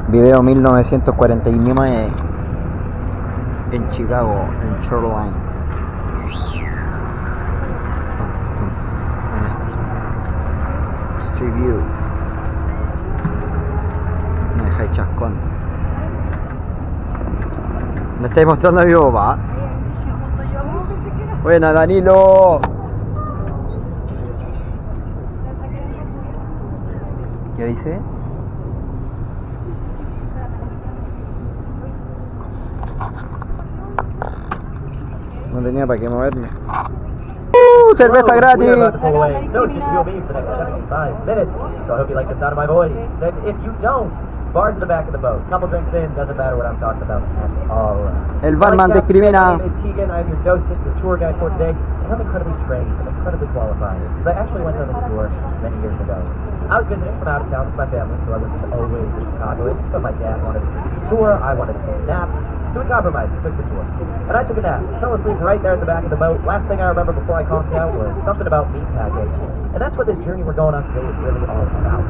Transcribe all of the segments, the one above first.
Video 1949 en Chicago, en Shoreline. Street View. No dejáis chascón. ¿Le estáis mostrando a mi papá? Buena, Danilo. ¿Qué dice? No tenía para qué moverme. Cerveza gratis. We're about to pull away. So just you'll be for the next 75 minutes. So I hope you like the sound of my voice. And if you don't, bars in the back of the boat. Couple drinks in, doesn't matter what I'm talking about at all. El barman discrimina. My name is Keegan. I'm your docent, your tour guide for today. And I'm incredibly trained and incredibly qualified. Because I actually went on this tour many years ago. I was visiting from out of town with my family, so I wasn't always a Chicagoan. But my dad wanted to take the tour. I wanted to take a nap. So we compromised and took the tour. And I took a nap. Fell asleep right there at the back of the boat. Last thing I remember before I calmed down was something about meatpacking. And that's what this journey we're going on today is really all about.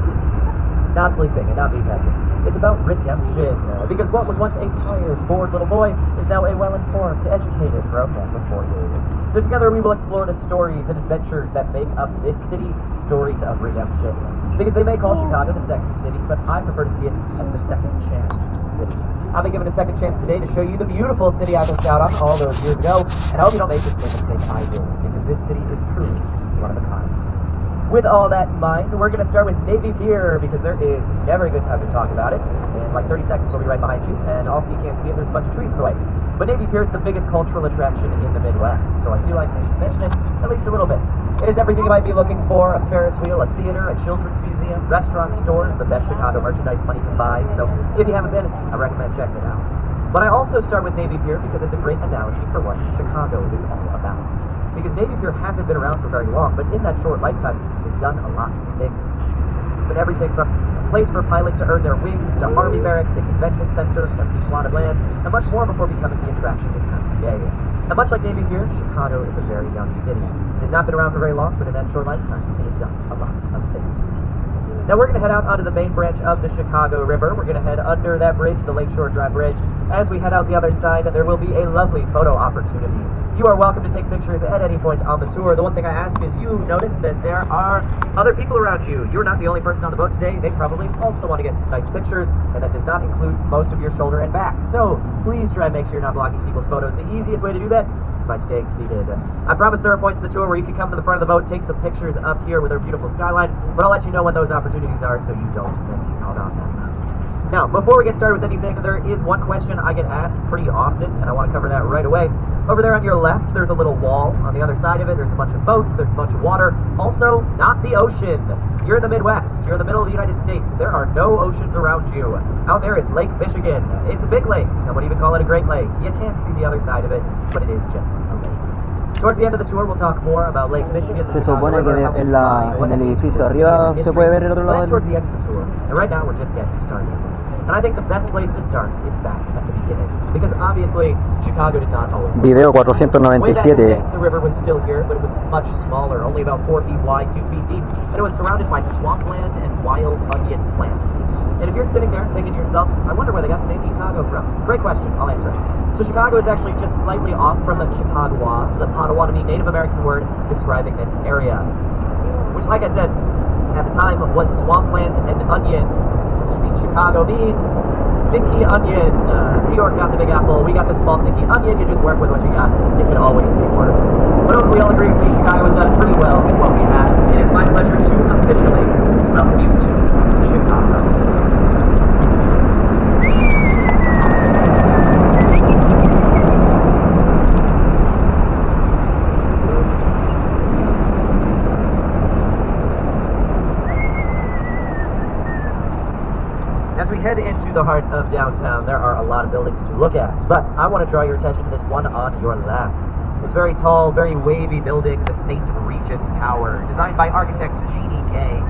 Not sleeping and not meatpacking. It's about redemption. Because what was once a tired, bored little boy is now a well-informed, educated grown man before you. So together we will explore the stories and adventures that make up this city, stories of redemption. Because they may call Chicago the second city, but I prefer to see it as the second chance city. I've been given a second chance today to show you the beautiful city I missed out on all those years ago, and I hope you don't make the same mistake I did, because this city is truly one of a kind. With all that in mind, we're going to start with Navy Pier, because there is never a good time to talk about it. In like 30 seconds, it'll be right behind you, and also you can't see it, there's a bunch of trees in the way. But Navy Pier is the biggest cultural attraction in the Midwest, so I feel like I should mention it at least a little bit. It is everything you might be looking for: a Ferris wheel, a theater, a children's museum, restaurants, stores, the best Chicago merchandise money can buy. So if you haven't been, I recommend checking it out. But I also start with Navy Pier because it's a great analogy for what Chicago is all about. Because Navy Pier hasn't been around for very long, but in that short lifetime, it's done a lot of things. It's been everything from a place for pilots to earn their wings, to army barracks, a convention center, empty plot of land, and much more before becoming the attraction it becomes today. And much like Navy Pier, Chicago is a very young city. It has not been around for very long, but in that short lifetime, it has done a lot of things. Now we're going to head out onto the main branch of the Chicago River. We're going to head under that bridge, the Lakeshore Drive Bridge. As we head out the other side, there will be a lovely photo opportunity. You are welcome to take pictures at any point on the tour. The one thing I ask is you notice that there are other people around you. You're not the only person on the boat today. They probably also want to get some nice pictures, and that does not include most of your shoulder and back. So please try and make sure you're not blocking people's photos. The easiest way to do that is by staying seated. I promise there are points in the tour where you can come to the front of the boat, take some pictures up here with our beautiful skyline, but I'll let you know when those opportunities are so you don't miss out on them. Now, before we get started with anything, there is one question I get asked pretty often, and I want to cover that right away. Over there on your left, there's a little wall. On the other side of it, there's a bunch of boats, there's a bunch of water. Also, not the ocean. You're in the Midwest. You're in the middle of the United States. There are no oceans around you. Out there is Lake Michigan. It's a big lake. Some would even call it a Great Lake. You can't see the other side of it, but it is just a lake. Towards the end of the tour, we'll talk more about Lake Michigan. Se supone que en el edificio arriba se puede ver el otro lado. Towards the end of the tour, and right now we're just getting started. And I think the best place to start is back at the beginning, because obviously Chicago did not always. Video 497. Way back in the day, the river was still here, but it was much smaller, only about 4 feet wide, 2 feet deep, and it was surrounded by swampland and wild onion plants. And if you're sitting there thinking to yourself, I wonder where they got the name Chicago from. Great question, I'll answer it. So Chicago is actually just slightly off from the Chicagowa, the Potawatomi Native American word describing this area, which, like I said, at the time was swampland and onions, which means Chicago means stinky onion. New York got the Big Apple, we got the small stinky onion. You just work with what you got. It could always be worse. But hopefully we all agree with me, Chicago has done pretty well with what we had. It is my pleasure to officially welcome you to Chicago. As we head into the heart of downtown, there are a lot of buildings to look at, but I want to draw your attention to this one on your left. This very tall, very wavy building, the St. Regis Tower, designed by architect Jeannie Gang.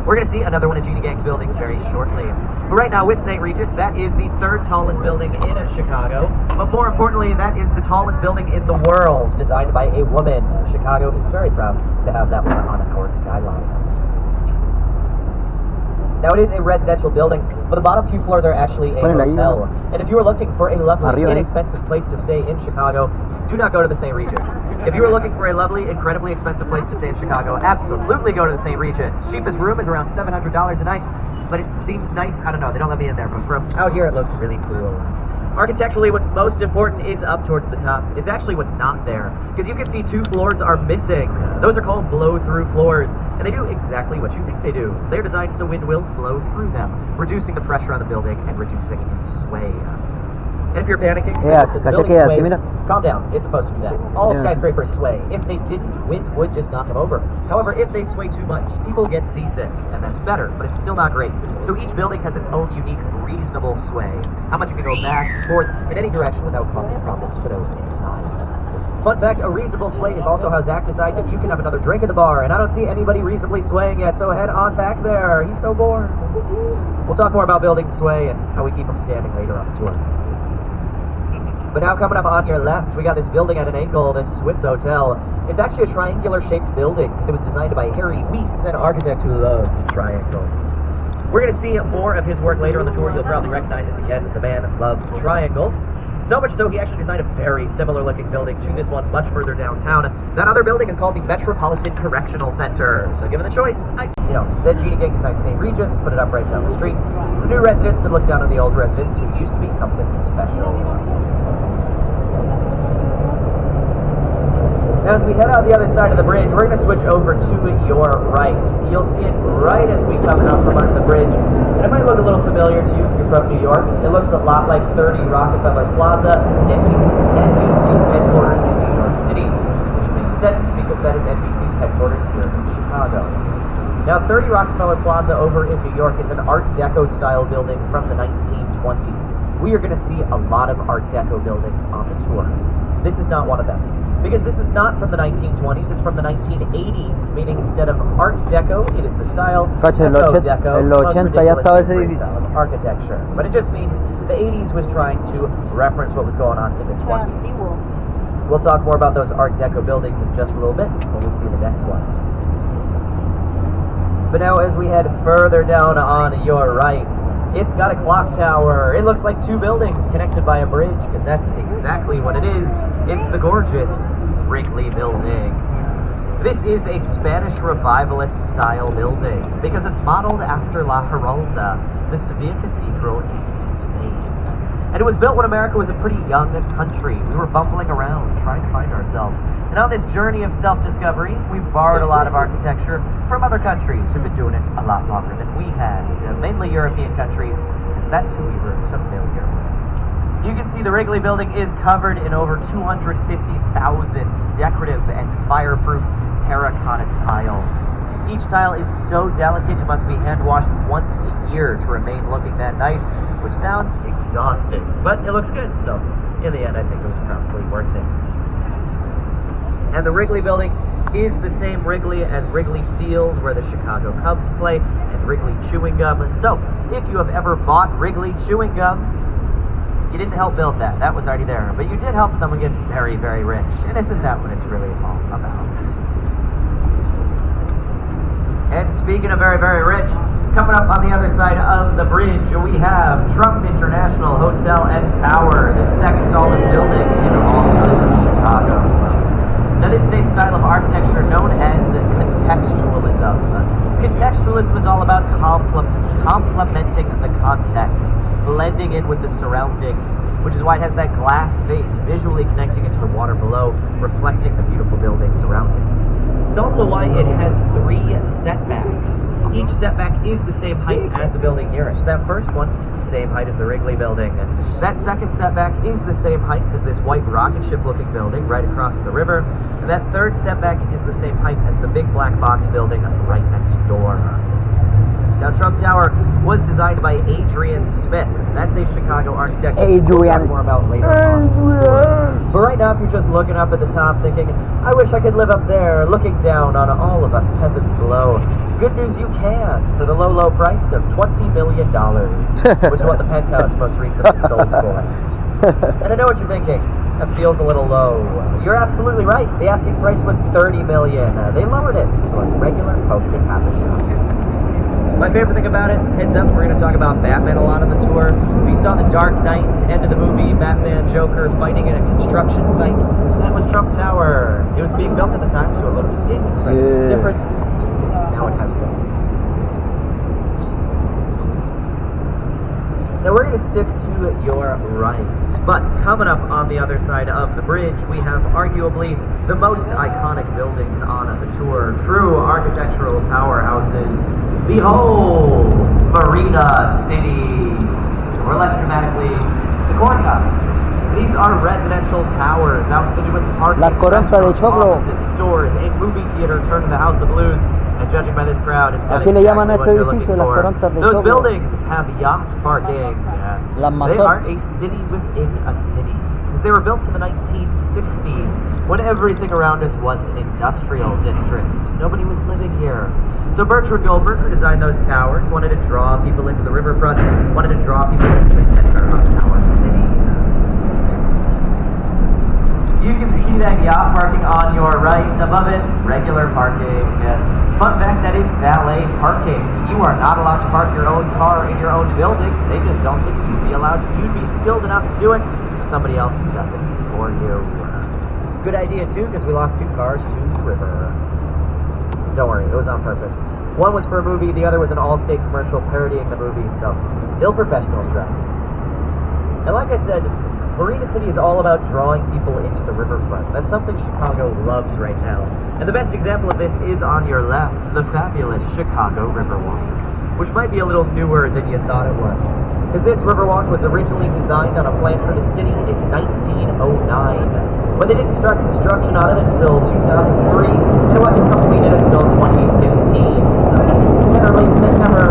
We're going to see another one of Jeannie Gang's buildings very shortly. But right now, with St. Regis, that is the third tallest building in Chicago, but more importantly, that is the tallest building in the world, designed by a woman. Chicago is very proud to have that one on our skyline. Now, it is a residential building, but the bottom few floors are actually a Bueno, ahí, hotel. And if you are looking for a lovely, Arriba, ahí. inexpensive place to stay in Chicago, do not go to the St. Regis. If you are looking for a lovely, incredibly expensive place to stay in Chicago, absolutely go to the St. Regis. Cheapest room is around $700 a night, but it seems nice. I don't know, they don't let me in there, but from out here it looks really cool. Architecturally, what's most important is up towards the top. It's actually what's not there, because you can see 2 floors are missing. Those are called blow-through floors, and they do exactly what you think they do. They're designed so wind will blow through them, reducing the pressure on the building and reducing its sway. And if you're panicking, Yeah, since the caché building que así, sways, mira. calm down. It's supposed to do that. All Yeah. skyscrapers sway. If they didn't, wind would just knock them over. However, if they sway too much, people get seasick, and that's better, but it's still not great. So each building has its own unique, reasonable sway. How much it can go back, forth, in any direction without causing problems for those inside. Fun fact, a reasonable sway is also how Zach decides if you can have another drink at the bar, and I don't see anybody reasonably swaying yet, so head on back there. He's so bored. We'll talk more about buildings sway and how we keep them standing later on the tour. But now coming up on your left, we got this building at an angle, this Swiss Hotel. It's actually a triangular-shaped building because it was designed by Harry Weiss, an architect who loved triangles. We're going to see more of his work later on the tour. You'll probably recognize it again. The man loved triangles. So much so, he actually designed a very similar-looking building to this one much further downtown. That other building is called the Metropolitan Correctional Center. So given the choice, the Genie gang designed St. Regis, put it up right down the street. So new residents could look down on the old residents who used to be something special. Now, as we head out the other side of the bridge, we're going to switch over to your right. You'll see it right as we come out from under the bridge. And it might look a little familiar to you if you're from New York. It looks a lot like 30 Rockefeller Plaza, NBC's headquarters in New York City, which makes sense because that is NBC's headquarters here in Chicago. Now, 30 Rockefeller Plaza over in New York is an Art Deco style building from the 1920s. We are going to see a lot of Art Deco buildings on the tour. This is not one of them. Because this is not from the 1920s, it's from the 1980s, meaning instead of Art Deco, it is the style Cacha, el Eco 80 Deco, el 80 ya estaba ese great edificio. style of architecture. But it just means the 80s was trying to reference what was going on in the 20s. We'll talk more about those Art Deco buildings in just a little bit when we see the next one. But now as we head further down on your right, it's got a clock tower. It looks like 2 buildings connected by a bridge, because that's exactly what it is. It's the gorgeous Wrigley Building. This is a Spanish revivalist style building because it's modeled after La Giralda, the Seville Cathedral in Spain. And it was built when America was a pretty young country. We were bumbling around, trying to find ourselves. And on this journey of self-discovery, we borrowed a lot of architecture from other countries who've been doing it a lot longer than we had, mainly European countries, because that's who we were familiar with. You can see the Wrigley Building is covered in over 250,000 decorative and fireproof terracotta tiles. Each tile is so delicate it must be hand-washed once a year to remain looking that nice, which sounds exhausting, but it looks good, so in the end I think it was probably worth it. And the Wrigley Building is the same Wrigley as Wrigley Field, where the Chicago Cubs play, and Wrigley Chewing Gum. So, if you have ever bought Wrigley Chewing Gum, you didn't help build that. That was already there. But you did help someone get very, very rich. And isn't that what it's really all about? And speaking of very, very rich, coming up on the other side of the bridge, we have Trump International Hotel and Tower, the second tallest building in all of Chicago. Now, this is a style of architecture known as contextualism. Contextualism is all about complementing the context, blending in with the surroundings, which is why it has that glass face visually connecting it to the water below, reflecting the beautiful buildings around it. It's also why it has 3 setbacks. Each setback is the same height as the building nearest. That first one, same height as the Wrigley Building. And that second setback is the same height as this white rocket ship looking building right across the river. And that third setback is the same height as the big black box building right next door. Now, Trump Tower was designed by Adrian Smith. That's a Chicago architect we'll talk more about later on. But right now, if you're just looking up at the top thinking, I wish I could live up there, looking down on all of us peasants below, good news, you can, for the low, low price of $20 million, which is what the penthouse most recently sold for. And I know what you're thinking. That feels a little low. You're absolutely right. The asking price was $30 million. They lowered it, so as regular folk could have a shot. My favorite thing about it, heads up, we're going to talk about Batman a lot on the tour. If you saw The Dark Knight, end of the movie, Batman, Joker fighting in a construction site, that was Trump Tower. It was being built at the time, so it looked different, because now it has walls. Now we're going to stick to your right, but coming up on the other side of the bridge, we have arguably the most iconic buildings on the tour, true architectural powerhouses. Behold, Marina City, or less dramatically, the Corn Cups. These are residential towers outfitted with parking, La Coronta de restaurants, Choclo. offices, stores, a movie theater turned to the House of Blues. And judging by this crowd, it's got Así le exactly llaman a what este you're looking edificio, Las for. Corontas de Those Choclo. buildings have yacht parking. La They Mazot. are a city within a city. Because they were built in the 1960s, when everything around us was an industrial district. Nobody was living here. So Bertrand Goldberg, who designed those towers, wanted to draw people into the riverfront, wanted to draw people into the center of our city. You can see that yacht parking on your right. Above it, regular parking. Fun fact, that is valet parking. You are not allowed to park your own car in your own building. They just don't think you'd be allowed. You'd be skilled enough to do it, so somebody else does it for you. Good idea too, because we lost 2 cars to the river. Don't worry, it was on purpose. One was for a movie, the other was an Allstate commercial parodying the movie, so still professionals driving. And like I said, Marina City is all about drawing people into the riverfront. That's something Chicago loves right now. And the best example of this is on your left, the fabulous Chicago Riverwalk, which might be a little newer than you thought it was. Because this Riverwalk was originally designed on a plan for the city in 1909, but they didn't start construction on it until 2003, and it wasn't completed until 2016, so better late than never.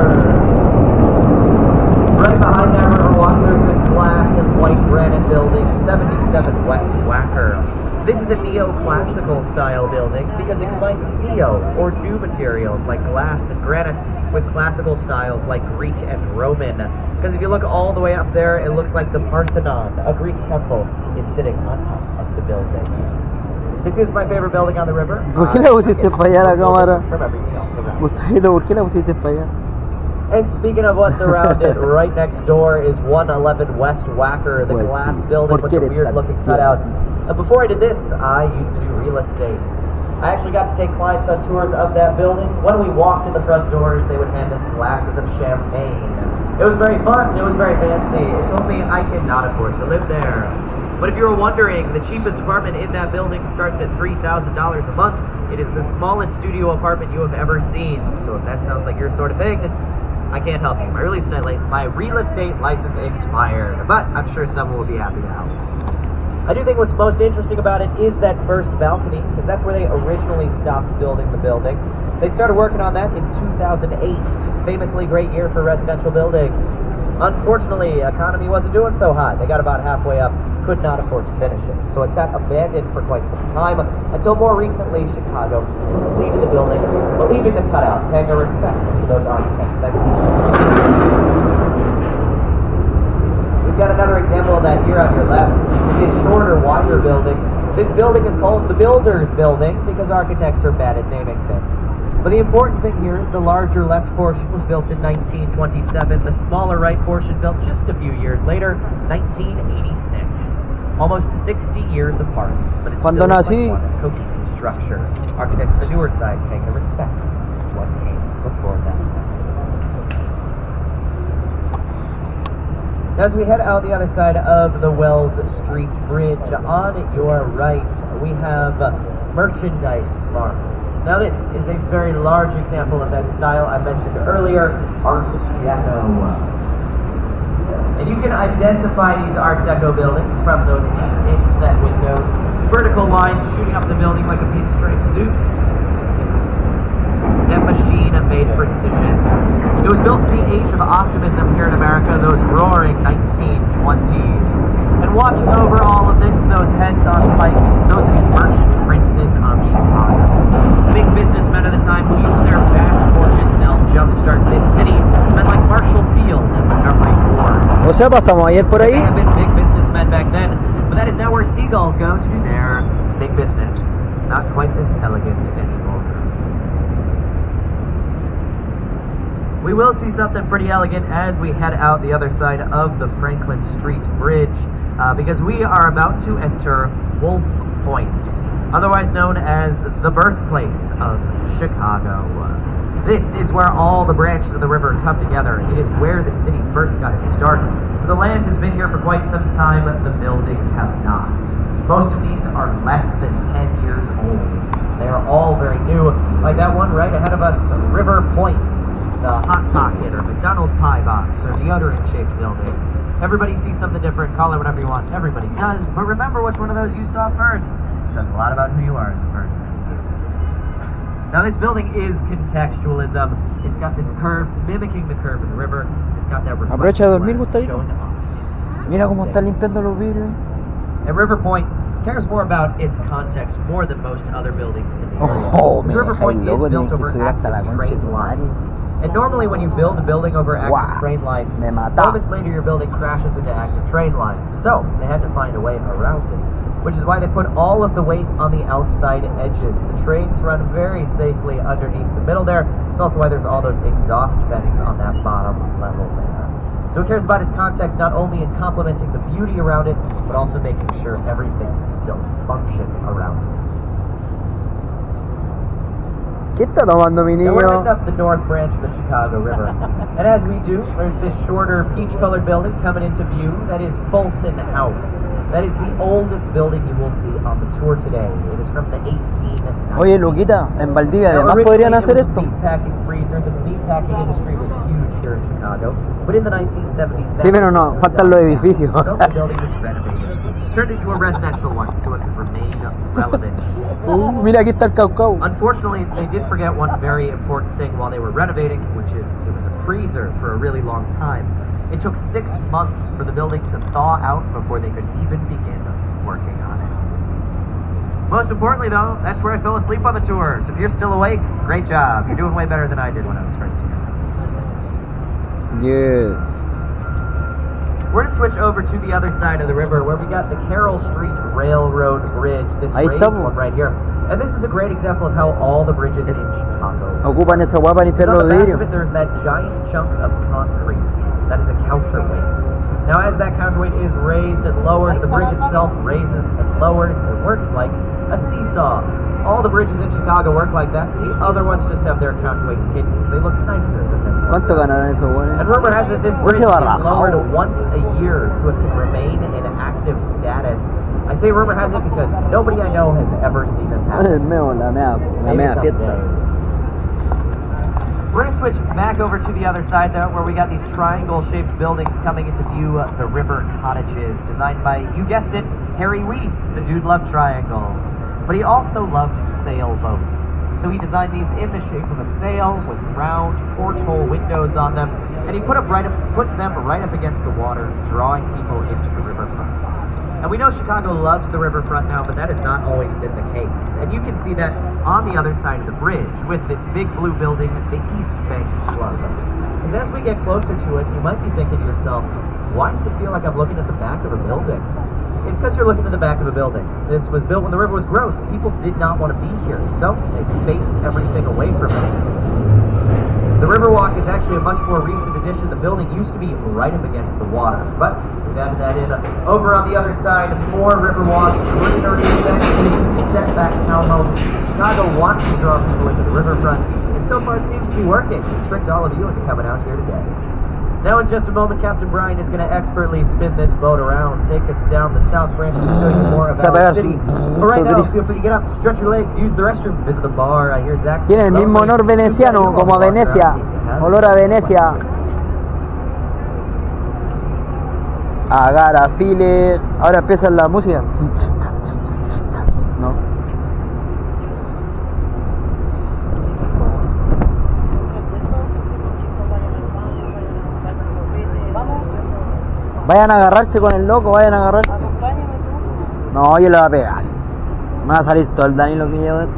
Right behind that Riverwalk, there's this glass and white granite building, 77 West Wacker. This is a neoclassical style building because it combines neo or new materials like glass and granite with classical styles like Greek and Roman. Because if you look all the way up there, it looks like the Parthenon, a Greek temple, is sitting on top of the building. This is my favorite building on the river. ¿Por qué la pusiste para allá la cámara? From everything else around. Gustavo, ¿por qué la pusiste para allá? And speaking of what's around it, right next door is 111 West Wacker, the Well, glass sí. building ¿Por with qué the eres weird tan looking tierno? cutouts. Before I did this, I used to do real estate. I actually got to take clients on tours of that building. When we walked in the front doors, they would hand us glasses of champagne. It was very fun, it was very fancy. It told me I cannot afford to live there. But if you were wondering, the cheapest apartment in that building starts at $3,000 a month. It is the smallest studio apartment you have ever seen. So if that sounds like your sort of thing, I can't help you. My real estate license expired, but I'm sure someone will be happy to help. I do think what's most interesting about it is that first balcony, because that's where they originally stopped building the building. They started working on that in 2008, famously great year for residential buildings. Unfortunately, economy wasn't doing so hot. They got about halfway up, could not afford to finish it. So it sat abandoned for quite some time, until more recently Chicago completed the building, but leaving the cutout, paying our respects to those architects that We've got another example of that here on your left. This shorter, wider building. This building is called the Builders Building because architects are bad at naming things. But the important thing here is the larger left portion was built in 1927. The smaller right portion built just a few years later, 1986. Almost 60 years apart, but it's Cuando still nací- like one cohesive structure. Architects on the newer side paying their respects to what came before them. As we head out the other side of the Wells Street Bridge, on your right, we have Merchandise Mart. Now this is a very large example of that style I mentioned earlier, Art Deco. And you can identify these Art Deco buildings from those deep inset windows, vertical lines shooting up the building like a pinstripe suit. That machine made precision. It was built in the age of optimism here in America, those roaring 1920s. And watching over all of this, those heads on pikes, those are the merchant princes of Chicago. Big businessmen of the time who used their vast fortunes to help jumpstart this city, men like Marshall Field and Montgomery Ward. O sea, pasamos ayer por They ahí. have been big businessmen back then, but that is now where seagulls go to do their big business. Not quite as elegant anymore. We will see something pretty elegant as we head out the other side of the Franklin Street Bridge, because we are about to enter Wolf Point, otherwise known as the birthplace of Chicago. This is where all the branches of the river come together. It is where the city first got its start. So the land has been here for quite some time, the buildings have not. Most of these are less than 10 years old. They are all very new, like that one right ahead of us, River Point, the Hot Pocket or McDonald's Pie Box or deodorant-shaped building. Everybody sees something different, call it whatever you want. Everybody does, but remember which one of those you saw first. It says a lot about who you are as a person. Now this building is contextualism. It's got this curve mimicking the curve of the river. It's got that Aprovecha de dormir, reflective Gustavito. showing off. Mira cómo está limpiando los vidrios. And River Point cares more about its context more than most other buildings in the area. Oh, This me River deja Point el is loco, built tiene que over subir hasta la active concha de train tu madre. lines. And normally when you build a building over active Wow. train lines, Me mata. moments later your building crashes into active train lines. So they had to find a way around it, which is why they put all of the weight on the outside edges. The trains run very safely underneath the middle there. It's also why there's all those exhaust vents on that bottom level there. So it cares about its context not only in complementing the beauty around it, but also making sure everything can still function around it. ¿Qué está tomando mi Now we're niño? heading up the north branch of the Chicago River. And as we do, there's this shorter peach-colored building coming into view. That is Fulton House. That is the oldest building you will see on the tour today. It is from the 1890s. Oye, Luquita, en Valdivia Now, además podrían hacer originally, it esto. was a meatpacking freezer. The meatpacking industry was huge here in Chicago. But in the 1970s, Sí, pero no, faltan los edificios. So the building was renovated, turned into a residential one so it could remain relevant. Mira, aquí está el Caucao. Unfortunately, they did forget one very important thing while they were renovating, which is it was a freezer for a really long time. It took 6 months for the building to thaw out before they could even begin working on it. Most importantly, though, that's where I fell asleep on the tour. So if you're still awake, great job. You're doing way better than I did when I was first here. Yeah. We're going to switch over to the other side of the river where we got the Carroll Street Railroad Bridge, this Ahí raised estamos. one right here. And this is a great example of how all the bridges in Es- Chicago. Ocupan esa guapa para limpiar On los the back vidrios. of it, there's that giant chunk of concrete. That is a counterweight. Now, as that counterweight is raised and lowered, the bridge itself raises and lowers. It works like a seesaw. All the bridges in Chicago work like that. The other ones just have their counterweights hidden, so they look nicer than this one. ¿Cuánto ganarán esos And buenos? rumor has it this bridge Oye, is barrajao. lowered once a year so it can remain in active status. I say rumor has it because nobody I know has ever seen this El happen. meo, la Maybe mea someday. fiesta. We're going to switch back over to the other side, though, where we got these triangle-shaped buildings coming into view, the River Cottages, designed by, you guessed it, Harry Weiss. The dude loved triangles. But he also loved sailboats. So he designed these in the shape of a sail with round porthole windows on them, and he put them right up against the water, drawing people into the riverfront. And we know Chicago loves the riverfront now, but that has not always been the case. And you can see that on the other side of the bridge with this big blue building, the East Bank Plaza. Because as we get closer to it, you might be thinking to yourself, why does it feel like I'm looking at the back of a building? It's because you're looking at the back of a building. This was built when the river was gross. People did not want to be here, so they faced everything away from it. The Riverwalk is actually a much more recent addition. The building used to be right up against the water, but we've added that in. Over on the other side, more Riverwalk, greenery, benches, setback townhomes. Chicago wants to draw people into the riverfront, and so far it seems to be working. It tricked all of you into coming out here today. Now in just a moment, Captain Brian is going to expertly spin this boat around, take us down the South Branch to show you more about the city. But right now, feel free to get up, stretch your legs, use the restroom, visit the bar. I hear Zach's Tiene el mismo olor veneciano como Venecia. Olor a Venecia. Agar, afile. Ahora empieza la música. No. Vayan a agarrarse con el loco, vayan a agarrarse. Acompáñame tú. No, yo le voy a pegar. Me va a salir todo el Danilo que llevo esto.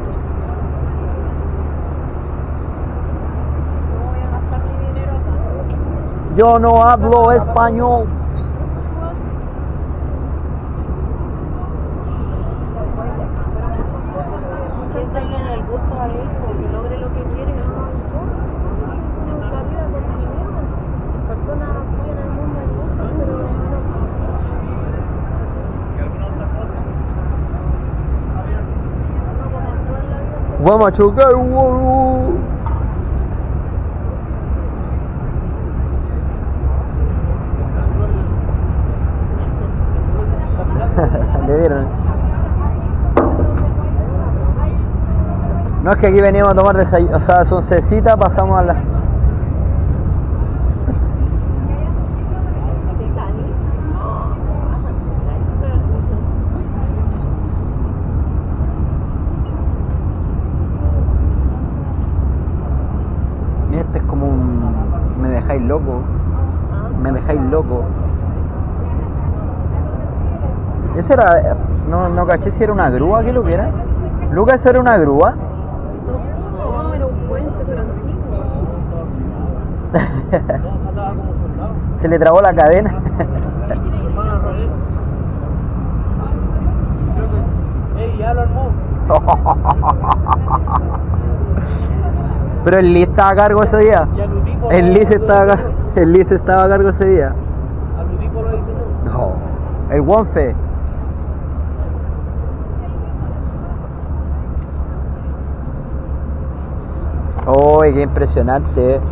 No voy a gastar mi dinero acá. Yo no hablo español. Muchos denle el gusto a él porque logre lo que quiere. Nunca vida con Vamos a chocar, wow. Le dieron. No, es que aquí veníamos a tomar desayuno, o sea, son cecitas, pasamos a la... Mira, este es como un... Me dejáis loco. Me dejáis loco. Ese era... No caché si era una grúa, ¿qué lo que era? Lucas, ¿eso era una grúa? No, era un puente, pero antiguo. Se le trabó la cadena. Ya lo armó. Pero el Lee estaba a cargo ese día. Y Aludipo El Lee estaba a cargo ese día. Aludipo lo diseñó. No. El Wonfe. ¡Oh, qué impresionante!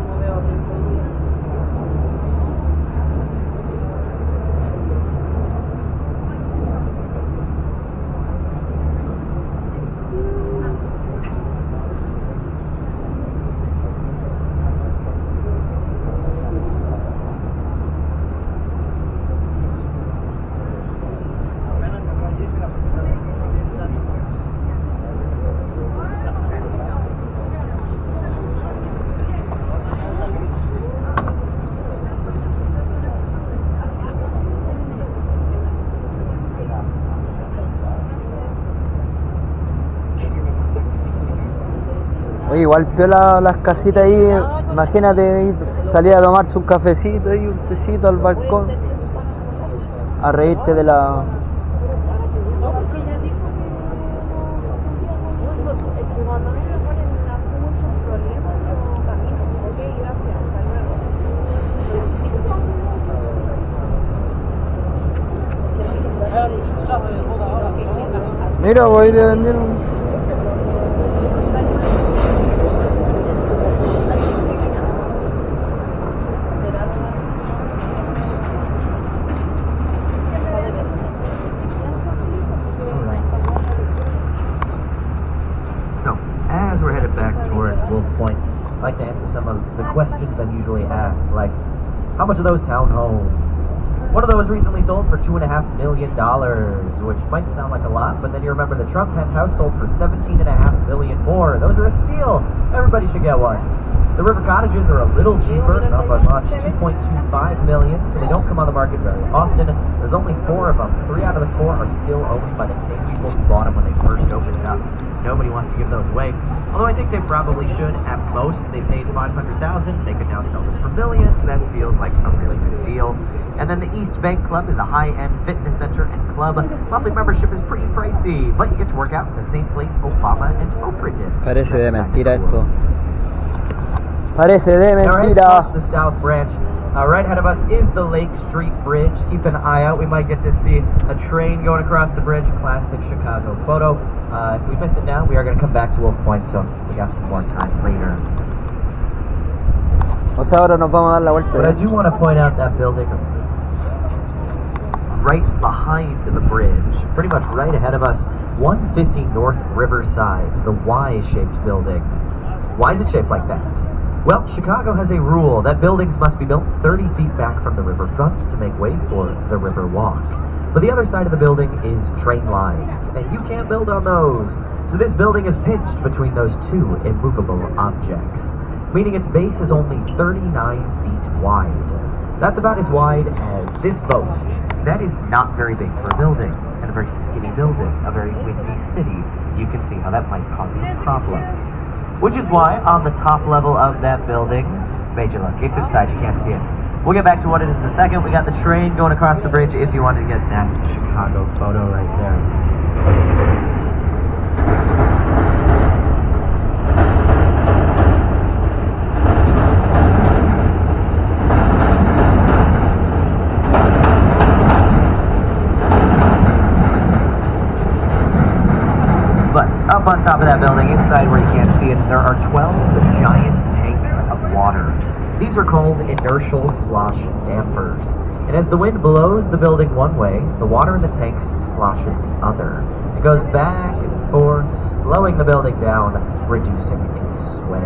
No veo rico. Oye, igual piola las casitas ahí. Imagínate, salir a tomarse un cafecito y un tecito al balcón. A reírte de la... No, porque ella dijo que es que cuando a mí me ponen así muchos problemas, yo camino. Ok, gracias, hasta luego. Pero sí, Mira, voy a ir a vender un... So, as we're headed back towards Wolf Point, I'd like to answer some of the questions I'm usually asked, like, how much are those townhomes? One of those recently sold for $2.5 million, which might sound like a lot, but then you remember the Trump penthouse sold for $17.5 million more. Those are a steal. Everybody should get one. The River Cottages are a little cheaper, not by much, $2.25 million, but they don't come on the market very often. There's only 4 of them. 3 out of the 4 are still owned by the same people who bought them when they first opened it up. Nobody wants to give those away. Although I think they probably should. At most, they paid $500,000. They could now sell them for millions. That feels like a really good deal. And then the East Bank Club is a high-end fitness center and club. Monthly membership is pretty pricey, but you get to work out in the same place Obama and Oprah did. Parece de mentira esto. Parece de All right, mentira. the South Branch. Right ahead of us is the Lake Street Bridge. Keep an eye out. We might get to see a train going across the bridge. Classic Chicago photo. If we miss it now, we are going to come back to Wolf Point, so we got some more time later. O sea, ahora nos vamos a dar la vuelta. But I do want to point out that building right behind the bridge, pretty much right ahead of us, 150 North Riverside, the Y-shaped building. Why is it shaped like that? Well, Chicago has a rule that buildings must be built 30 feet back from the riverfront to make way for the river walk. But the other side of the building is train lines, and you can't build on those. So this building is pinched between those 2 immovable objects, meaning its base is only 39 feet wide. That's about as wide as this boat. That is not very big for a building, and a very skinny building, a very windy city. You can see how that might cause some problems. Which is why, on the top level of that building, Major, look, it's inside, you can't see it. We'll get back to what it is in a second. We got the train going across the bridge if you wanted to get that Chicago photo right there. These are called inertial slosh dampers. And as the wind blows the building one way, the water in the tanks sloshes the other. It goes back and forth, slowing the building down, reducing its sway.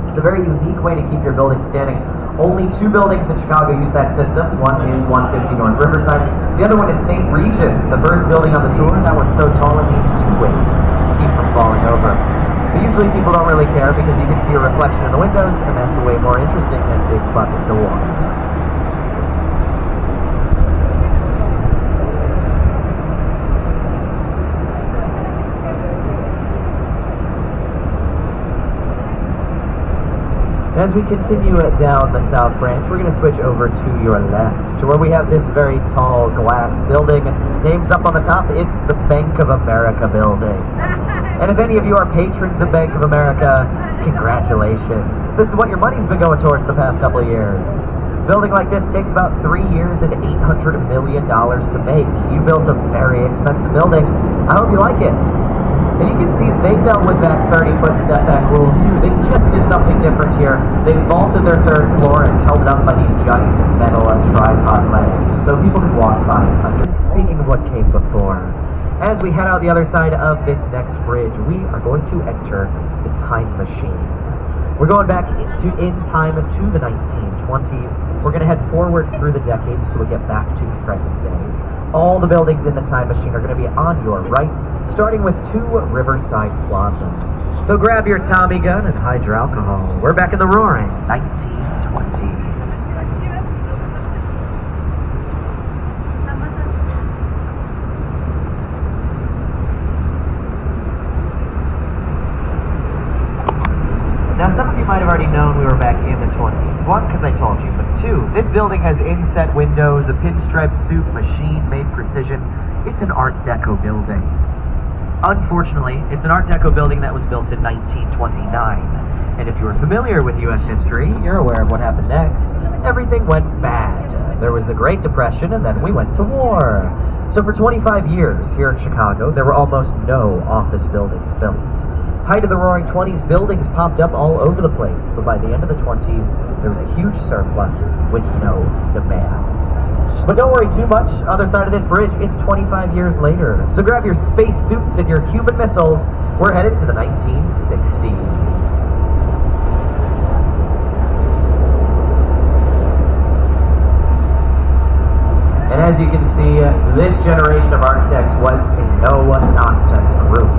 It's a very unique way to keep your building standing. Only 2 buildings in Chicago use that system. One is 150 North Riverside. The other one is St. Regis, the first building on the tour. That one's so tall it needs 2 ways to keep from falling over. But usually people don't really care because you can see a reflection in the windows, and that's way more interesting than big buckets of water. As we continue down the South Branch, we're going to switch over to your left, to where we have this very tall glass building. Name's up on the top. It's the Bank of America building. And if any of you are patrons of Bank of America, congratulations. This is what your money's been going towards the past couple of years. Building like this takes about 3 years and $800 million to make. You built a very expensive building. I hope you like it. And you can see they dealt with that 30-foot setback rule too. They just did something different here. They vaulted their 3rd floor and held it up by these giant metal tripod legs so people could walk by under. Speaking of what came before, as we head out the other side of this next bridge, we are going to enter the time machine. We're going back in time to the 1920s. We're going to head forward through the decades till we get back to the present day. All the buildings in the time machine are going to be on your right, starting with 2 Riverside Plaza. So grab your Tommy gun and hide your alcohol. We're back in the roaring 1920s. Now, some of you might have already known we were back in the 20s. 1, because I told you, but 2, this building has inset windows, a pinstripe suit, machine-made precision. It's an Art Deco building. Unfortunately, it's an Art Deco building that was built in 1929. And if you are familiar with U.S. history, you're aware of what happened next. Everything went bad. There was the Great Depression, and then we went to war. So for 25 years here in Chicago, there were almost no office buildings built. Height of the Roaring 20s, buildings popped up all over the place, but by the end of the 20s, there was a huge surplus with no demand. But don't worry too much, other side of this bridge, it's 25 years later. So grab your space suits and your Cuban missiles, we're headed to the 1960s. And as you can see, this generation of architects was a no-nonsense group.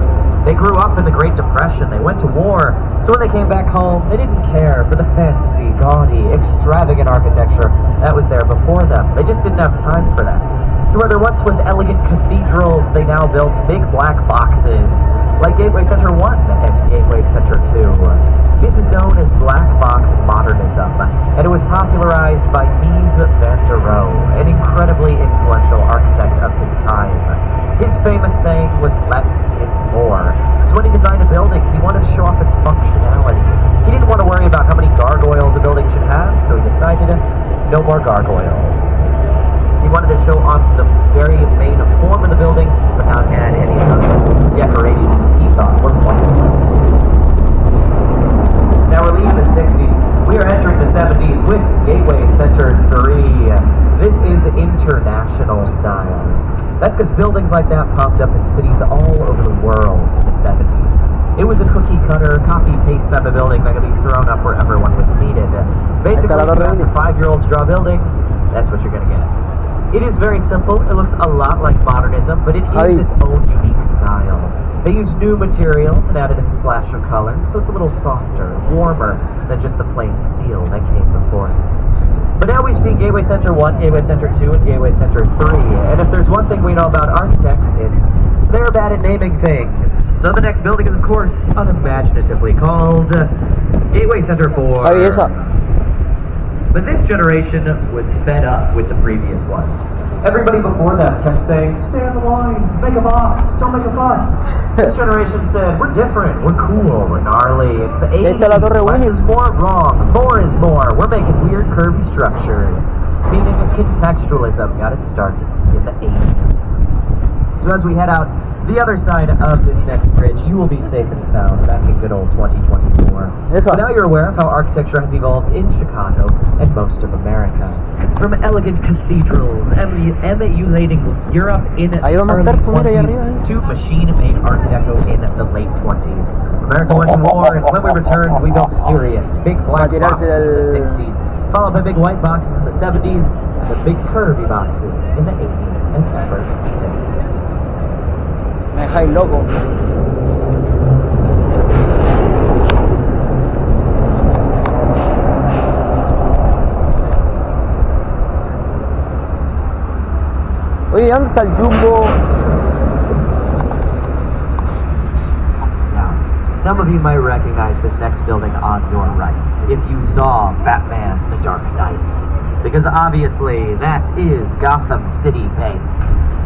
They grew up in the Great Depression, they went to war, so when they came back home, they didn't care for the fancy, gaudy, extravagant architecture that was there before them. They just didn't have time for that. So where there once was elegant cathedrals, they now built big black boxes, like Gateway Center 1 and Gateway Center 2. This is known as Black Box Modernism, and it was popularized by Mies van der Rohe, an incredibly influential architect of his time. His famous saying was, "Less is more." So when he designed a building, he wanted to show off its functionality. He didn't want to worry about how many gargoyles a building should have, so he decided no more gargoyles. He wanted to show off the very main form of the building, but not add any of those decorations he thought were pointless. Now we're leaving the 60s. We are entering the 70s with Gateway Center 3. This is international style. That's because buildings like that popped up in cities all over the world in the 70s. It was a cookie-cutter, copy-paste type of building that could be thrown up wherever one was needed. Basically, if you ask the 5-year-olds to draw a building, that's what you're going to get. It is very simple. It looks a lot like modernism, but it is its own unique style. They used new materials and added a splash of color, so it's a little softer, warmer than just the plain steel that came before it. But now we've seen Gateway Center 1, Gateway Center 2, and Gateway Center 3, and if there's one thing we know about architects, it's they're bad at naming things. So the next building is, of course, unimaginatively called Gateway Center 4. But this generation was fed up with the previous ones. Everybody before them kept saying, "Stay on the lines, make a box, don't make a fuss." This generation said, "We're different, we're cool, we're gnarly, it's the 80s, less is more, wrong, more is more, we're making weird curvy structures." Meaning contextualism got its start in the 80s. So as we head out The other side of this next bridge, you will be safe and sound back in good old 2024. This one. But now you're aware of how architecture has evolved in Chicago and most of America. From elegant cathedrals emulating Europe in the Ahí va a early montar, tú mira ahí 20s arriba, to machine-made Art Deco in the late 20s. America went to war, and when we returned, we built serious big black tirarse boxes in the del- 60s, followed by big white boxes in the 70s, and the big curvy boxes in the 80s and ever since. Me dejáis loco. Oye, ¿dónde está el Jumbo? Now, some of you might recognize this next building on your right if you saw Batman The Dark Knight, because obviously that is Gotham City Bank.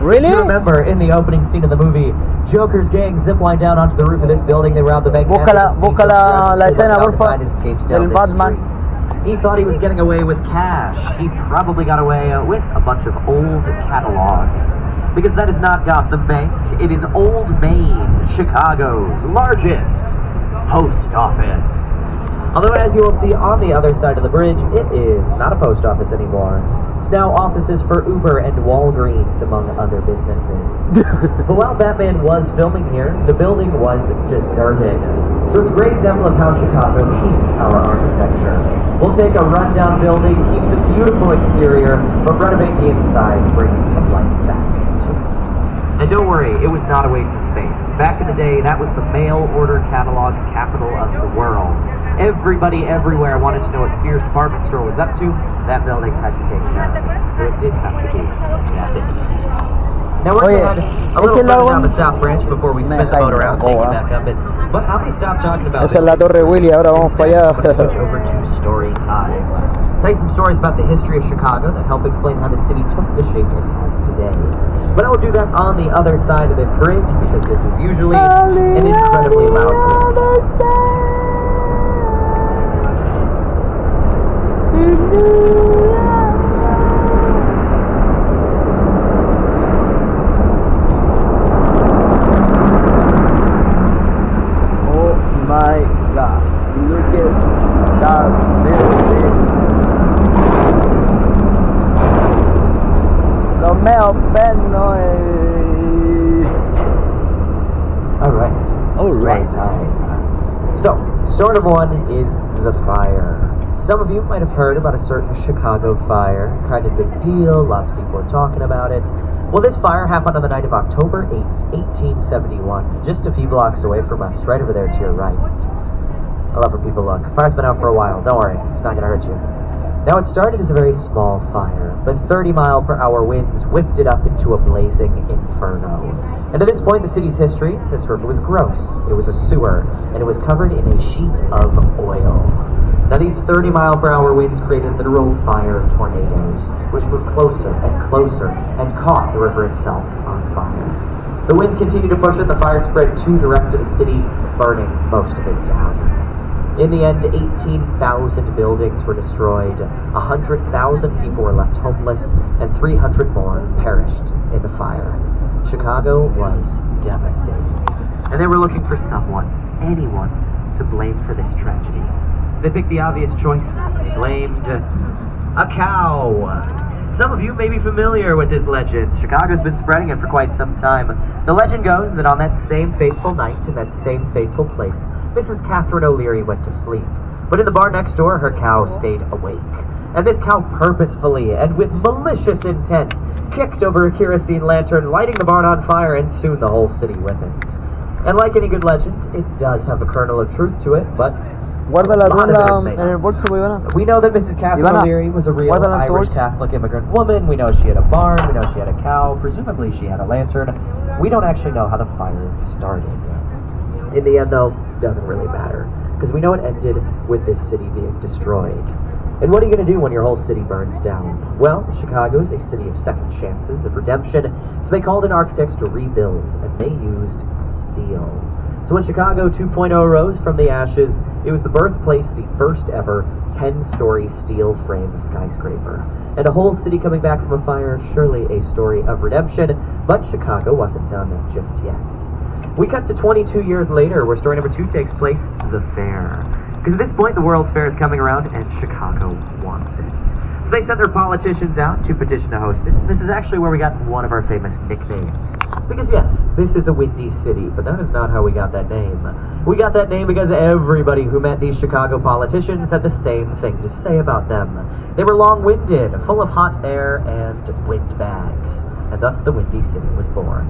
Really? You remember in the opening scene of the movie, Joker's gang ziplined down onto the roof of this building, they robbed the bank. Busca la escena, porfa, del del Batman. He thought he was getting away with cash. He probably got away with a bunch of old catalogs. Because that is not Gotham Bank, it is Old Main, Chicago's largest post office. Although, as you will see on the other side of the bridge, it is not a post office anymore. It's now offices for Uber and Walgreens, among other businesses. But while Batman was filming here, the building was deserted. So it's a great example of how Chicago keeps our architecture. We'll take a rundown building, keep the beautiful exterior, but renovate the inside, bringing some life back to it. And don't worry, it was not a waste of space. Back in the day, that was the mail order catalog capital of the world. Everybody everywhere wanted to know what Sears department store was up to. That building had to take care of it. So it did have to be that big. Now we're Oye, going to head a little ese lado further down the South Branch before we spin the deja boat around, loco, taking ah. back up it. But how many stop talking about Esa es la Torre Willy, ahora vamos para Instead, allá. let's switch over to story time. Tell you some stories about the history of Chicago that help explain how the city took the shape it has today. But I will do that on the other side of this bridge because this is usually an incredibly loud bridge. Oh my god, look at that building. Los meos pernos. Alright. Alright. Time. So, story number one is the fire. Some of you might have heard about a certain Chicago fire. Kind of big deal, lots of people are talking about it. Well, this fire happened on the night of October 8th, 1871, just a few blocks away from us, right over there to your right. I love when people look. Fire's been out for a while, don't worry, it's not gonna hurt you. Now, it started as a very small fire, but 30-mile-per-hour winds whipped it up into a blazing inferno. And at this point in the city's history, this river was gross. It was a sewer, and it was covered in a sheet of oil. Now, these 30-mile-per-hour winds created literal fire tornadoes, which moved closer and closer and caught the river itself on fire. The wind continued to push it, the fire spread to the rest of the city, burning most of it down. In the end, 18,000 buildings were destroyed, 100,000 people were left homeless, and 300 more perished in the fire. Chicago was devastated. And they were looking for someone, anyone, to blame for this tragedy. So they picked the obvious choice. They blamed a cow. Some of you may be familiar with this legend. Chicago's been spreading it for quite some time. The legend goes that on that same fateful night, in that same fateful place, Mrs. Catherine O'Leary went to sleep. But in the bar next door, her cow stayed awake. And this cow purposefully and with malicious intent kicked over a kerosene lantern, lighting the barn on fire, and soon the whole city with it. And like any good legend, it does have a kernel of truth to it, but Guárdala a tú lot en, of it la, is made en el up. bolso, pues, Ivana. We know that Mrs. Catherine Ivana, O'Leary was a real guárdala en tu Irish bolso. Catholic immigrant woman. We know she had a barn. We know she had a cow. Presumably she had a lantern. We don't actually know how the fire started. In the end, though, doesn't really matter, because we know it ended with this city being destroyed. And what are you going to do when your whole city burns down? Well, Chicago is a city of second chances, of redemption, so they called in architects to rebuild, and they used steel. So when Chicago 2.0 rose from the ashes, it was the birthplace of the first ever 10-story steel frame skyscraper. And a whole city coming back from a fire, surely a story of redemption, but Chicago wasn't done just yet. We cut to 22 years later, where story number 2 takes place, the fair. Because at this point, the World's Fair is coming around, and Chicago wants it. So they sent their politicians out to petition to host it. This is actually where we got one of our famous nicknames. Because yes, this is a windy city, but that is not how we got that name. We got that name because everybody who met these Chicago politicians had the same thing to say about them. They were long-winded, full of hot air and windbags, and thus the Windy City was born.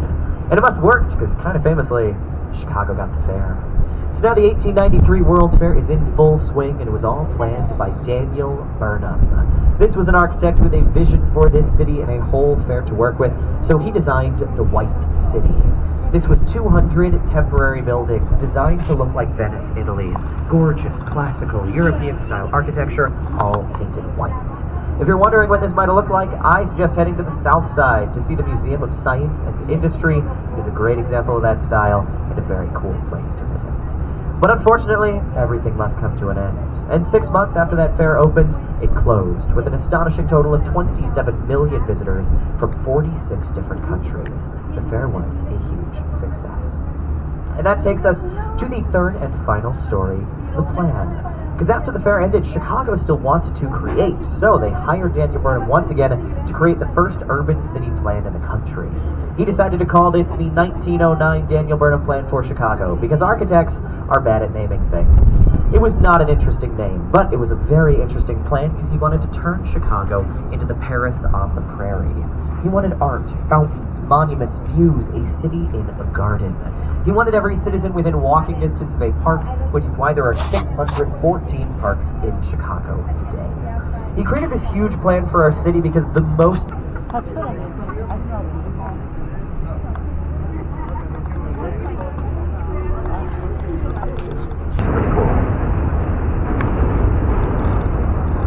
And it must have worked, because kind of famously, Chicago got the fair. So now the 1893 World's Fair is in full swing, and it was all planned by Daniel Burnham. This was an architect with a vision for this city and a whole fair to work with, so he designed the White City. This was 200 temporary buildings designed to look like Venice, Italy. Gorgeous, classical, European-style architecture, all painted white. If you're wondering what this might have looked like, I suggest heading to the South Side to see the Museum of Science and Industry. It is a great example of that style and a very cool place to visit. But unfortunately, everything must come to an end. And 6 months after that fair opened, it closed, with an astonishing total of 27 million visitors from 46 different countries. The fair was a huge success. And that takes us to the third and final story, the plan. Because after the fair ended, Chicago still wanted to create, so they hired Daniel Burnham once again to create the first urban city plan in the country. He decided to call this the 1909 Daniel Burnham Plan for Chicago, because architects are bad at naming things. It was not an interesting name, but it was a very interesting plan because he wanted to turn Chicago into the Paris on the prairie. He wanted art, fountains, monuments, views, a city in a garden. He wanted every citizen within walking distance of a park, which is why there are 614 parks in Chicago today. He created this huge plan for our city because the most...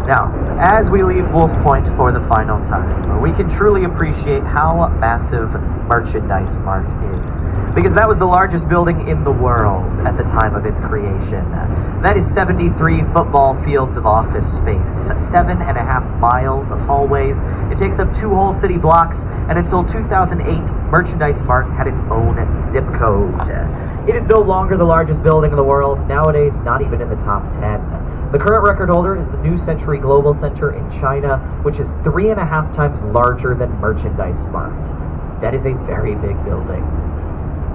Now, as we leave Wolf Point for the final time, we can truly appreciate how massive Merchandise Mart is, because that was the largest building in the world at the time of its creation. That is 73 football fields of office space, 7.5 miles of hallways. It takes up 2 whole city blocks, and until 2008, Merchandise Mart had its own zip code. It is no longer the largest building in the world, nowadays not even in the top 10. The current record holder is the New Century Global Center in China, which is 3.5 times larger than Merchandise Mart. That is a very big building.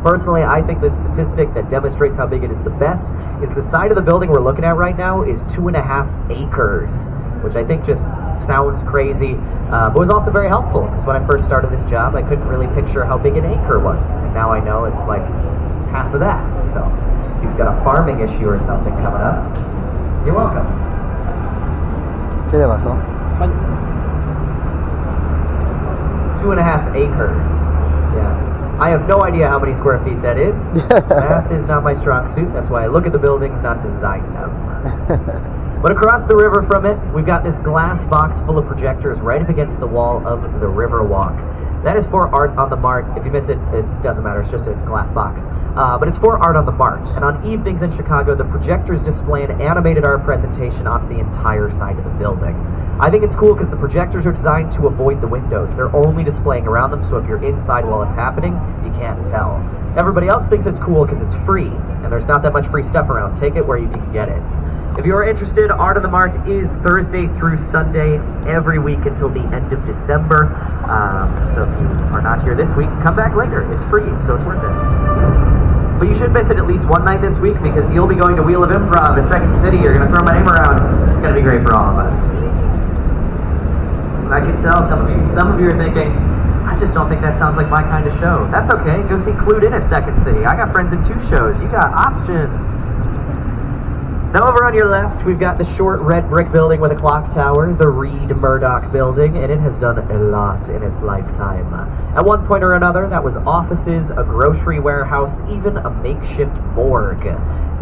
Personally, I think the statistic that demonstrates how big it is the best is the side of the building we're looking at right now is 2.5 acres, which I think just sounds crazy, but was also very helpful, because when I first started this job, I couldn't really picture how big an acre was, and now I know it's like half of that. So if you've got a farming issue or something coming up, you're welcome. ¿Qué le pasó? 2.5 acres. Yeah. I have no idea how many square feet that is. Math is not my strong suit. That's why I look at the buildings, not design them. But across the river from it, we've got this glass box full of projectors right up against the wall of the Riverwalk. That is for Art on the Mart. If you miss it, it doesn't matter. It's just a glass box. But it's for Art on the Mart. And on evenings in Chicago, the projectors display an animated art presentation onto the entire side of the building. I think it's cool because the projectors are designed to avoid the windows. They're only displaying around them, so if you're inside while it's happening, you can't tell. Everybody else thinks it's cool because it's free, and there's not that much free stuff around. Take it where you can get it. If you're interested, Art on the Mart is Thursday through Sunday every week until the end of December. So if you are not here this week, come back later. It's free, so it's worth it. But you should miss it at least one night this week because you'll be going to Wheel of Improv at Second City. You're going to throw my name around. It's going to be great for all of us. I can tell some of you are thinking, I just don't think that sounds like my kind of show. That's okay. Go see Clued In at Second City. I got friends in 2 shows. You got options. Now over on your left, we've got the short red brick building with a clock tower, the Reed Murdoch building, and it has done a lot in its lifetime. At one point or another, that was offices, a grocery warehouse, even a makeshift morgue.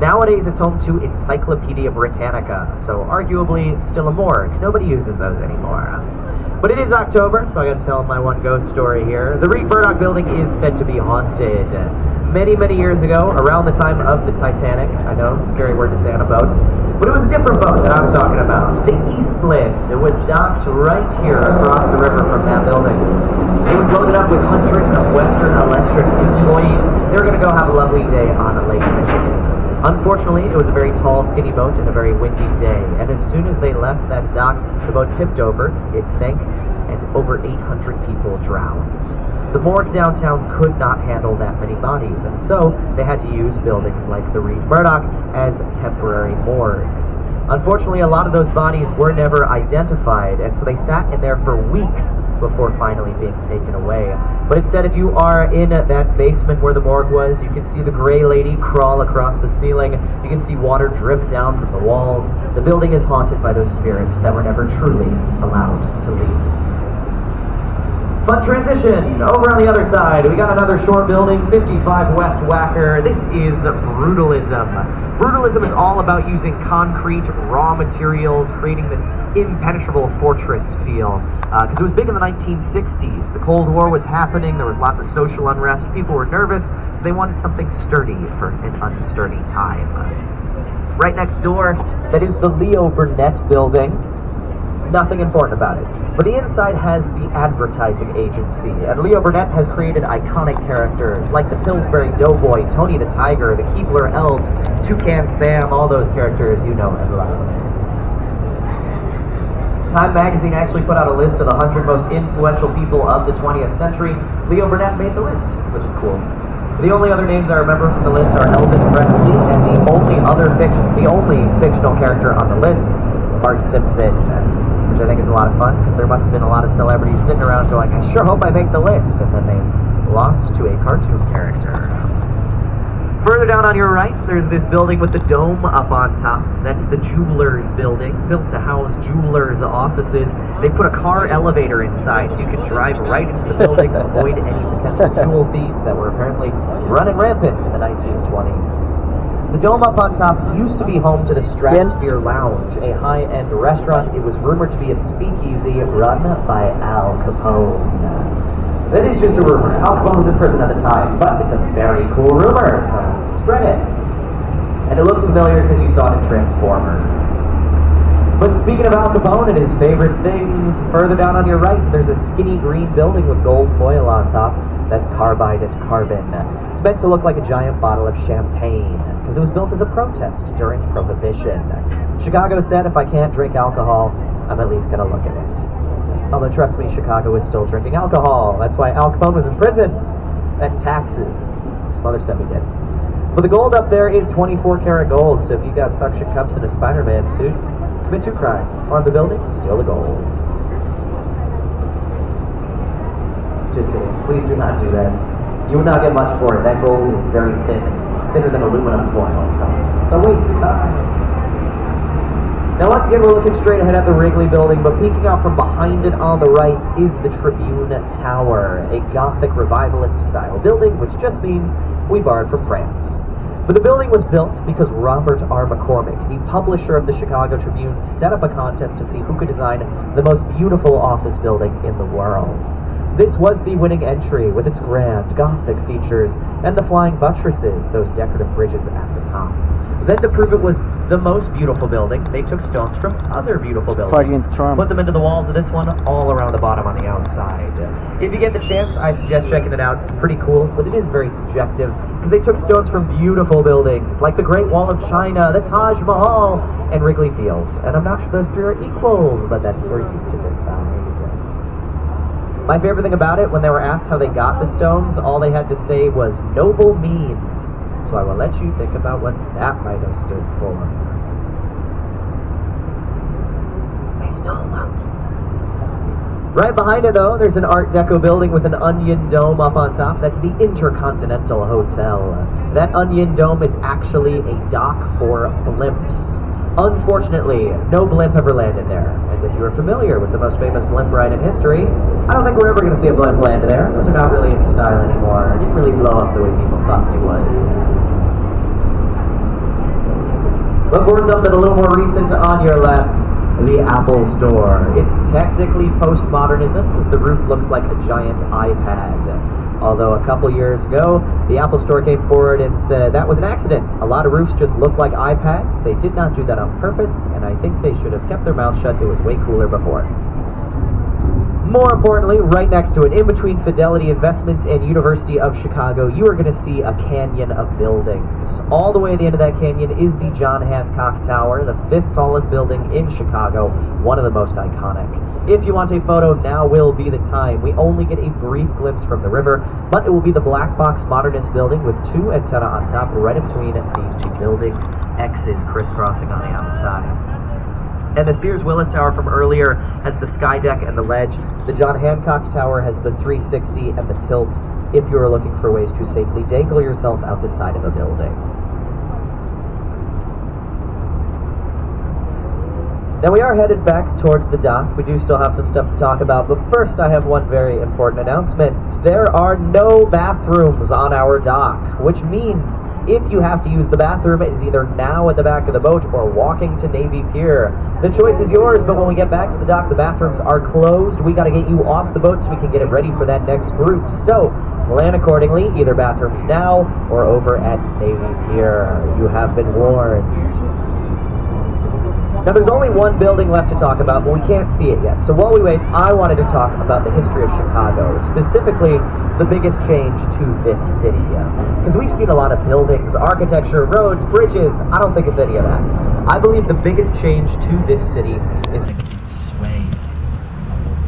Nowadays, it's home to Encyclopedia Britannica, so arguably still a morgue. Nobody uses those anymore. But it is October, so I gotta tell my one ghost story here. The Reed Murdoch building is said to be haunted. many, many years ago, around the time of the Titanic. I know, scary word to say on a boat. But it was a different boat that I'm talking about. The Eastland. It was docked right here across the river from that building. It was loaded up with hundreds of Western Electric employees. They were going to go have a lovely day on Lake Michigan. Unfortunately, it was a very tall, skinny boat and a very windy day. And as soon as they left that dock, the boat tipped over, it sank, and over 800 people drowned. The morgue downtown could not handle that many bodies, and so they had to use buildings like the Reed Murdoch as temporary morgues. Unfortunately, a lot of those bodies were never identified, and so they sat in there for weeks before finally being taken away. But it said if you are in that basement where the morgue was, you can see the gray lady crawl across the ceiling, you can see water drip down from the walls. The building is haunted by those spirits that were never truly allowed to leave. Fun transition. Over on the other side, we got another short building, 55 West Wacker. This is Brutalism. Brutalism is all about using concrete, raw materials, creating this impenetrable fortress feel. Because it was big in the 1960s. The Cold War was happening, there was lots of social unrest, people were nervous, so they wanted something sturdy for an unsturdy time. Right next door, that is the Leo Burnett building. Nothing important about it. But the inside has the advertising agency, and Leo Burnett has created iconic characters like the Pillsbury Doughboy, Tony the Tiger, the Keebler Elves, Toucan Sam, all those characters you know and love. Time magazine actually put out a list of the 100 most influential people of the 20th century. Leo Burnett made the list, which is cool. The only other names I remember from the list are Elvis Presley, and the only fictional character on the list, Bart Simpson, which I think is a lot of fun, because there must have been a lot of celebrities sitting around going, I sure hope I make the list, and then they lost to a cartoon character. Further down on your right, there's this building with the dome up on top. That's the Jewelers building, built to house Jewelers offices. They put a car elevator inside so you can drive right into the building to avoid any potential jewel thieves that were apparently running rampant in the 1920s. The dome up on top used to be home to the Stratosphere Lounge, a high-end restaurant. It was rumored to be a speakeasy run by Al Capone. That is just a rumor. Al Capone was in prison at the time, but it's a very cool rumor, so spread it. And it looks familiar because you saw it in Transformers. But speaking of Al Capone and his favorite things, further down on your right, there's a skinny green building with gold foil on top. That's Carbide and Carbon. It's meant to look like a giant bottle of champagne, because it was built as a protest during Prohibition. Chicago said, if I can't drink alcohol, I'm at least gonna look at it. Although, trust me, Chicago is still drinking alcohol. That's why Al Capone was in prison. And taxes. Some other stuff he did. But the gold up there is 24 karat gold, so if you got suction cups in a Spider-Man suit, commit 2 crimes. On the building, steal the gold. Just kidding. Please do not do that. You will not get much for it. That gold is very thin. It's thinner than aluminum foil, so it's a waste of time. Now once again, we're looking straight ahead at the Wrigley building, but peeking out from behind it on the right is the Tribune Tower, a Gothic revivalist-style building, which just means we borrowed from France. But the building was built because Robert R. McCormick, the publisher of the Chicago Tribune, set up a contest to see who could design the most beautiful office building in the world. This was the winning entry, with its grand Gothic features and the flying buttresses, those decorative bridges at the top. Then, to prove it was the most beautiful building, they took stones from other beautiful buildings, put them into the walls of this one, all around the bottom on the outside. If you get the chance, I suggest checking it out. It's pretty cool, but it is very subjective, because they took stones from beautiful buildings, like the Great Wall of China, the Taj Mahal, and Wrigley Field. And I'm not sure those 3 are equals, but that's for you to decide. My favorite thing about it, when they were asked how they got the stones, all they had to say was, noble means. So I will let you think about what that might have stood for. They stole them. Right behind it, though, there's an Art Deco building with an onion dome up on top. That's the Intercontinental Hotel. That onion dome is actually a dock for blimps. Unfortunately, no blimp ever landed there. And if you are familiar with the most famous blimp ride in history, I don't think we're ever going to see a blimp land there. Those are not really in style anymore. It didn't really blow up the way people thought they would. But for something a little more recent on your left, the Apple Store. It's technically postmodernism because the roof looks like a giant iPad. Although a couple years ago, the Apple Store came forward and said that was an accident. A lot of roofs just look like iPads. They did not do that on purpose, and I think they should have kept their mouth shut. It was way cooler before. More importantly, right next to it, in between Fidelity Investments and University of Chicago, you are going to see a canyon of buildings. All the way at the end of that canyon is the John Hancock Tower, the 5th tallest building in Chicago, one of the most iconic. If you want a photo, now will be the time. We only get a brief glimpse from the river, but it will be the Black Box Modernist building with 2 antennae on top, right in between these 2 buildings, X's crisscrossing on the outside. And the Sears Willis Tower from earlier has the sky deck and the ledge. The John Hancock Tower has the 360 and the tilt if you are looking for ways to safely dangle yourself out the side of a building. Now we are headed back towards the dock. We do still have some stuff to talk about, but first I have one very important announcement. There are no bathrooms on our dock, which means if you have to use the bathroom, it is either now at the back of the boat or walking to Navy Pier. The choice is yours, but when we get back to the dock, the bathrooms are closed. We got to get you off the boat so we can get it ready for that next group. So plan accordingly, either bathrooms now or over at Navy Pier. You have been warned. Now there's only one building left to talk about, but we can't see it yet. So while we wait, I wanted to talk about the history of Chicago, specifically the biggest change to this city. Because we've seen a lot of buildings, architecture, roads, bridges. I don't think it's any of that. I believe the biggest change to this city is sway.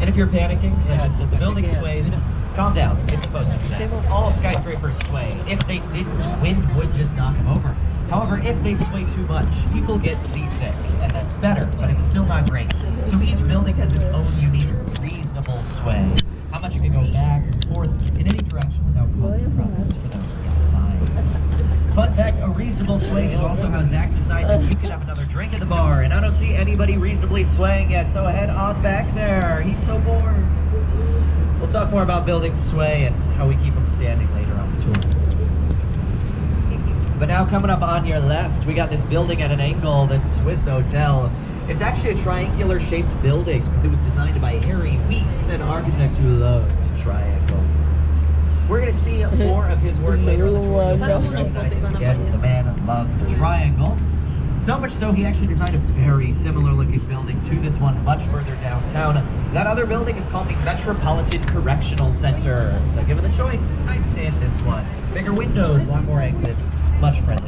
And if you're panicking, yes, the building sways, calm down. It's supposed to do that. All skyscrapers sway. If they didn't, wind would just knock them over. However, if they sway too much, people get seasick, and that's better, but it's still not great. So each building has its own unique, reasonable sway. How much you can go back and forth in any direction without causing problems for those inside. Fun fact, a reasonable sway is also how Zach decided that you could have another drink at the bar, and I don't see anybody reasonably swaying yet, so head on back there. He's so bored. We'll talk more about building sway and how we keep them standing later on the tour. But now coming up on your left, we got this building at an angle, this Swiss Hotel. It's actually a triangular shaped building because it was designed by Harry Weiss, an architect who loved triangles. We're going to see more of his work later on the tour. You'll recognize him again, the man who loves the triangles. So much so, he actually designed a very similar looking building to this one much further downtown. That other building is called the Metropolitan Correctional Center. So given the choice, I'd stay at this one. Bigger windows, a lot more exits, much friendlier.